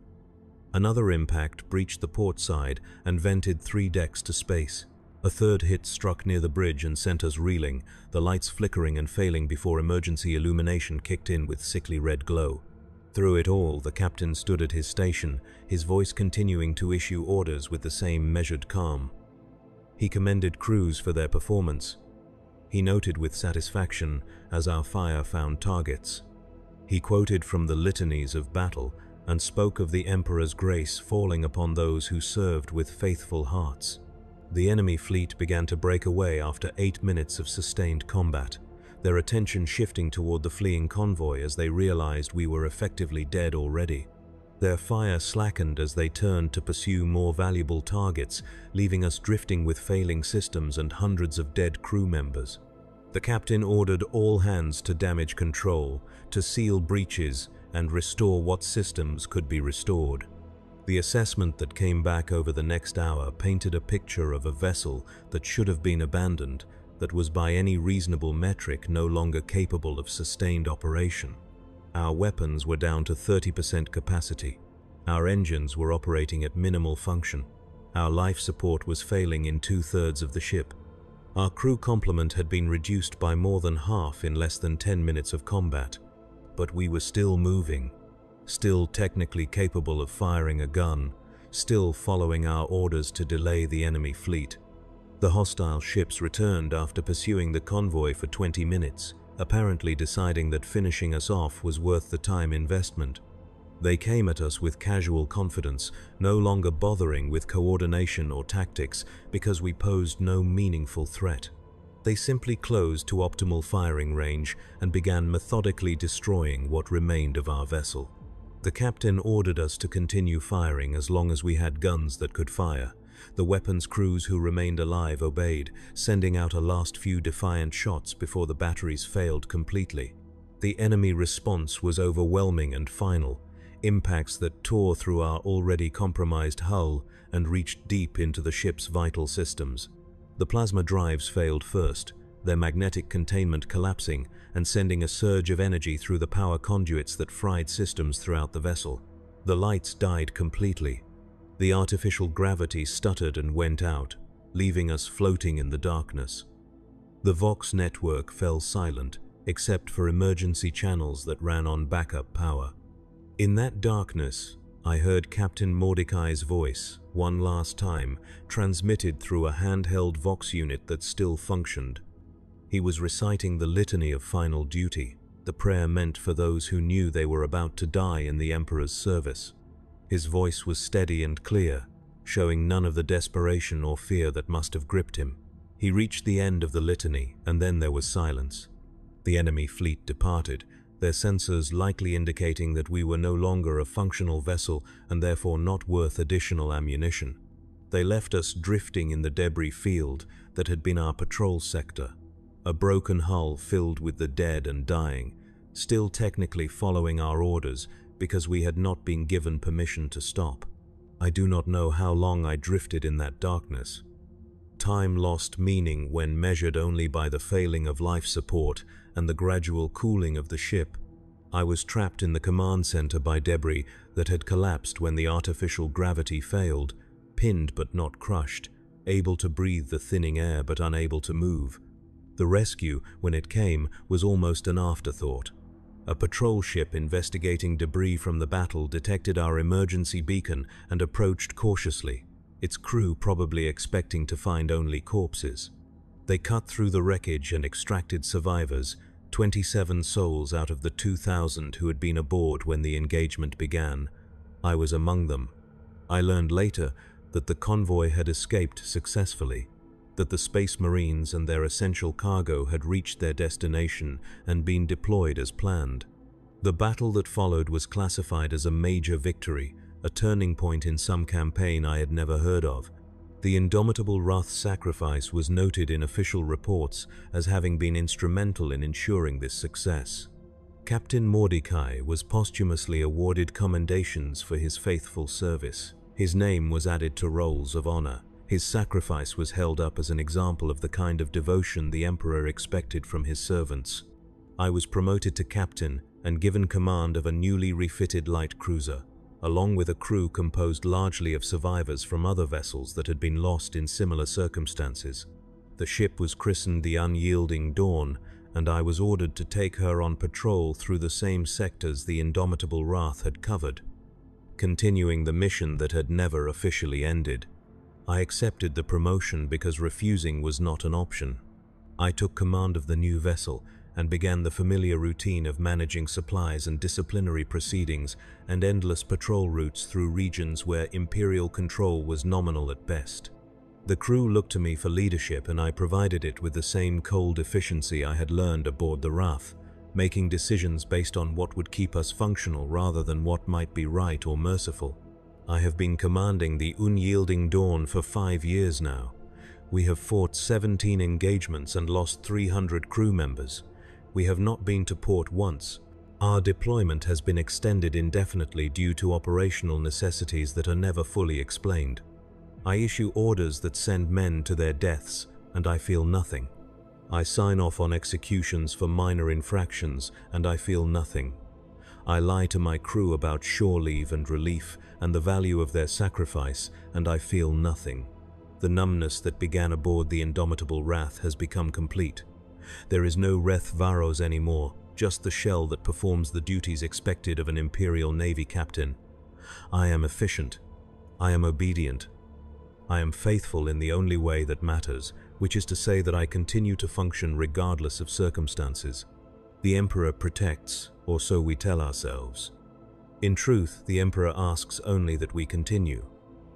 Another impact breached the port side and vented 3 decks to space. A third hit struck near the bridge and sent us reeling, the lights flickering and failing before emergency illumination kicked in with sickly red glow. Through it all, the captain stood at his station, his voice continuing to issue orders with the same measured calm. He commended crews for their performance. He noted with satisfaction as our fire found targets. He quoted from the litanies of battle and spoke of the Emperor's grace falling upon those who served with faithful hearts. The enemy fleet began to break away after 8 minutes of sustained combat, their attention shifting toward the fleeing convoy as they realized we were effectively dead already. Their fire slackened as they turned to pursue more valuable targets, leaving us drifting with failing systems and hundreds of dead crew members. The captain ordered all hands to damage control, to seal breaches and restore what systems could be restored. The assessment that came back over the next hour painted a picture of a vessel that should have been abandoned, that was by any reasonable metric no longer capable of sustained operation. Our weapons were down to 30% capacity. Our engines were operating at minimal function. Our life support was failing in 2/3 of the ship. Our crew complement had been reduced by more than half in less than 10 minutes of combat. But we were still moving, still technically capable of firing a gun, still following our orders to delay the enemy fleet. The hostile ships returned after pursuing the convoy for 20 minutes, apparently deciding that finishing us off was worth the time investment. They came at us with casual confidence, no longer bothering with coordination or tactics because we posed no meaningful threat. They simply closed to optimal firing range and began methodically destroying what remained of our vessel. The captain ordered us to continue firing as long as we had guns that could fire. The weapons crews who remained alive obeyed, sending out a last few defiant shots before the batteries failed completely. The enemy response was overwhelming and final, impacts that tore through our already compromised hull and reached deep into the ship's vital systems. The plasma drives failed first, their magnetic containment collapsing and sending a surge of energy through the power conduits that fried systems throughout the vessel. The lights died completely. The artificial gravity stuttered and went out, leaving us floating in the darkness. The Vox network fell silent, except for emergency channels that ran on backup power. In that darkness, I heard Captain Mordecai's voice, one last time, transmitted through a handheld Vox unit that still functioned. He was reciting the litany of final duty, the prayer meant for those who knew they were about to die in the Emperor's service. His voice was steady and clear, showing none of the desperation or fear that must have gripped him. He reached the end of the litany, and then there was silence. The enemy fleet departed, their sensors likely indicating that we were no longer a functional vessel and therefore not worth additional ammunition. They left us drifting in the debris field that had been our patrol sector, a broken hull filled with the dead and dying, still technically following our orders because we had not been given permission to stop. I do not know how long I drifted in that darkness. Time lost meaning when measured only by the failing of life support and the gradual cooling of the ship. I was trapped in the command center by debris that had collapsed when the artificial gravity failed, pinned but not crushed, able to breathe the thinning air but unable to move. The rescue, when it came, was almost an afterthought. A patrol ship investigating debris from the battle detected our emergency beacon and approached cautiously, its crew probably expecting to find only corpses. They cut through the wreckage and extracted survivors, 27 souls out of the 2,000 who had been aboard when the engagement began. I was among them. I learned later that the convoy had escaped successfully, that the Space Marines and their essential cargo had reached their destination and been deployed as planned. The battle that followed was classified as a major victory, a turning point in some campaign I had never heard of. The indomitable Wrath's sacrifice was noted in official reports as having been instrumental in ensuring this success. Captain Mordecai was posthumously awarded commendations for his faithful service. His name was added to rolls of honor. His sacrifice was held up as an example of the kind of devotion the Emperor expected from his servants. I was promoted to captain and given command of a newly refitted light cruiser, along with a crew composed largely of survivors from other vessels that had been lost in similar circumstances. The ship was christened the Unyielding Dawn, and I was ordered to take her on patrol through the same sectors the indomitable Wrath had covered, continuing the mission that had never officially ended. I accepted the promotion because refusing was not an option. I took command of the new vessel and began the familiar routine of managing supplies and disciplinary proceedings and endless patrol routes through regions where Imperial control was nominal at best. The crew looked to me for leadership, and I provided it with the same cold efficiency I had learned aboard the Wrath, making decisions based on what would keep us functional rather than what might be right or merciful. I have been commanding the Unyielding Dawn for 5 years now. We have fought 17 engagements and lost 300 crew members. We have not been to port once. Our deployment has been extended indefinitely due to operational necessities that are never fully explained. I issue orders that send men to their deaths, and I feel nothing. I sign off on executions for minor infractions, and I feel nothing. I lie to my crew about shore leave and relief and the value of their sacrifice, and I feel nothing. The numbness that began aboard the Indomitable Wrath has become complete. There is no Reth Varos anymore, just the shell that performs the duties expected of an Imperial Navy captain. I am efficient. I am obedient. I am faithful in the only way that matters, which is to say that I continue to function regardless of circumstances. The Emperor protects, or so we tell ourselves. In truth, the Emperor asks only that we continue,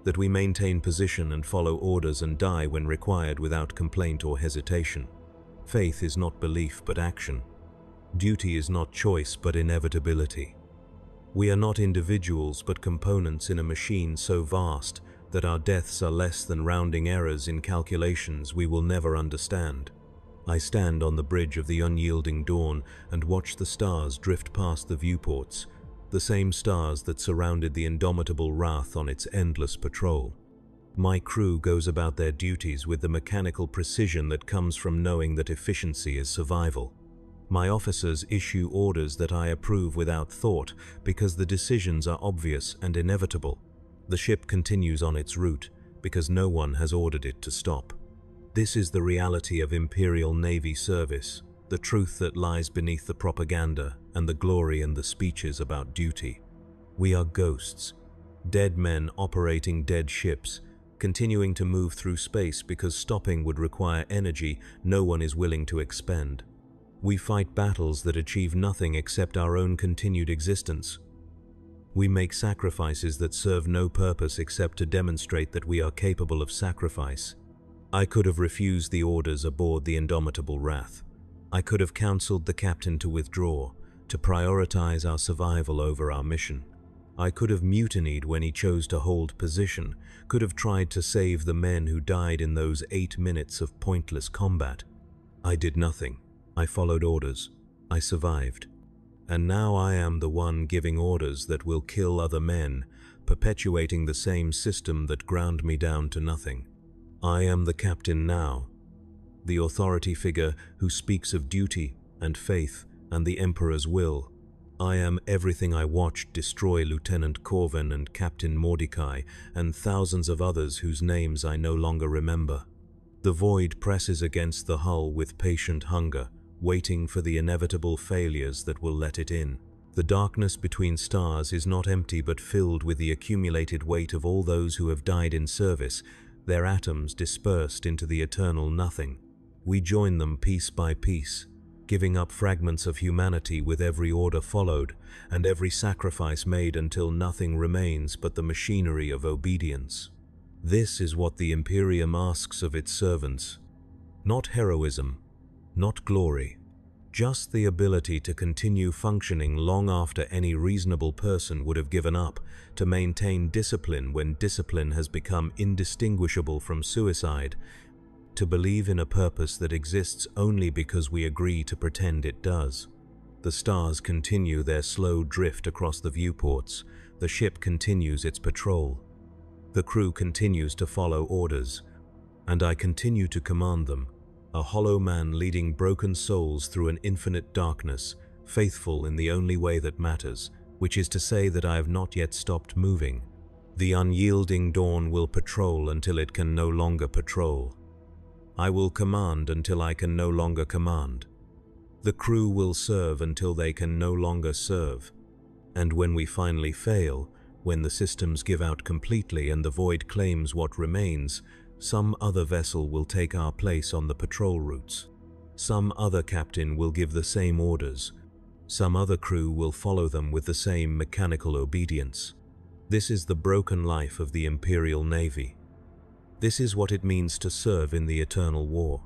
that we maintain position and follow orders and die when required without complaint or hesitation. Faith is not belief but action. Duty is not choice but inevitability. We are not individuals but components in a machine so vast that our deaths are less than rounding errors in calculations we will never understand. I stand on the bridge of the Unyielding Dawn and watch the stars drift past the viewports, the same stars that surrounded the Indomitable Wrath on its endless patrol. My crew goes about their duties with the mechanical precision that comes from knowing that efficiency is survival. My officers issue orders that I approve without thought because the decisions are obvious and inevitable. The ship continues on its route because no one has ordered it to stop. This is the reality of Imperial Navy service, the truth that lies beneath the propaganda and the glory in the speeches about duty. We are ghosts, dead men operating dead ships, continuing to move through space because stopping would require energy no one is willing to expend. We fight battles that achieve nothing except our own continued existence. We make sacrifices that serve no purpose except to demonstrate that we are capable of sacrifice. I could have refused the orders aboard the Indomitable Wrath. I could have counseled the captain to withdraw, to prioritize our survival over our mission. I could have mutinied when he chose to hold position, could have tried to save the men who died in those 8 minutes of pointless combat. I did nothing. I followed orders. I survived. And now I am the one giving orders that will kill other men, perpetuating the same system that ground me down to nothing. I am the captain now, the authority figure who speaks of duty and faith and the Emperor's will. I am everything I watched destroy Lieutenant Corvin and Captain Mordecai and thousands of others whose names I no longer remember. The void presses against the hull with patient hunger, waiting for the inevitable failures that will let it in. The darkness between stars is not empty but filled with the accumulated weight of all those who have died in service, their atoms dispersed into the eternal nothing. We join them piece by piece, giving up fragments of humanity with every order followed and every sacrifice made until nothing remains but the machinery of obedience. This is what the Imperium asks of its servants. Not heroism, not glory, just the ability to continue functioning long after any reasonable person would have given up, to maintain discipline when discipline has become indistinguishable from suicide, to believe in a purpose that exists only because we agree to pretend it does. The stars continue their slow drift across the viewports. The ship continues its patrol. The crew continues to follow orders, and I continue to command them, a hollow man leading broken souls through an infinite darkness, faithful in the only way that matters, which is to say that I have not yet stopped moving. The Unyielding Dawn will patrol until it can no longer patrol. I will command until I can no longer command. The crew will serve until they can no longer serve. And when we finally fail, when the systems give out completely and the void claims what remains, some other vessel will take our place on the patrol routes. Some other captain will give the same orders. Some other crew will follow them with the same mechanical obedience. This is the broken life of the Imperial Navy. This is what it means to serve in the eternal war.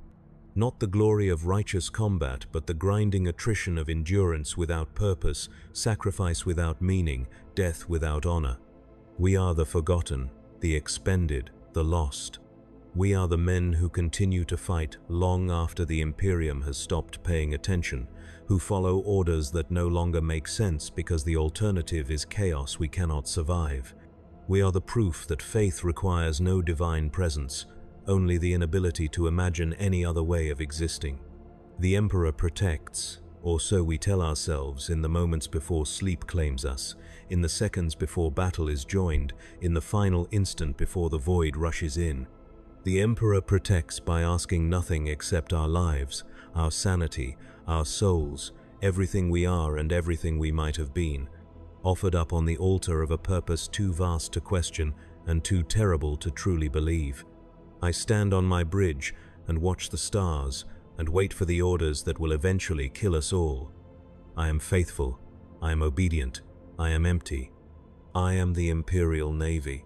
Not the glory of righteous combat, but the grinding attrition of endurance without purpose, sacrifice without meaning, death without honor. We are the forgotten, the expended, the lost. We are the men who continue to fight long after the Imperium has stopped paying attention, who follow orders that no longer make sense because the alternative is chaos we cannot survive. We are the proof that faith requires no divine presence, only the inability to imagine any other way of existing. The Emperor protects, or so we tell ourselves in the moments before sleep claims us, in the seconds before battle is joined, in the final instant before the void rushes in. The Emperor protects by asking nothing except our lives, our sanity, our souls, everything we are and everything we might have been, offered up on the altar of a purpose too vast to question and too terrible to truly believe. I stand on my bridge and watch the stars and wait for the orders that will eventually kill us all. I am faithful, I am obedient, I am empty. I am the Imperial Navy.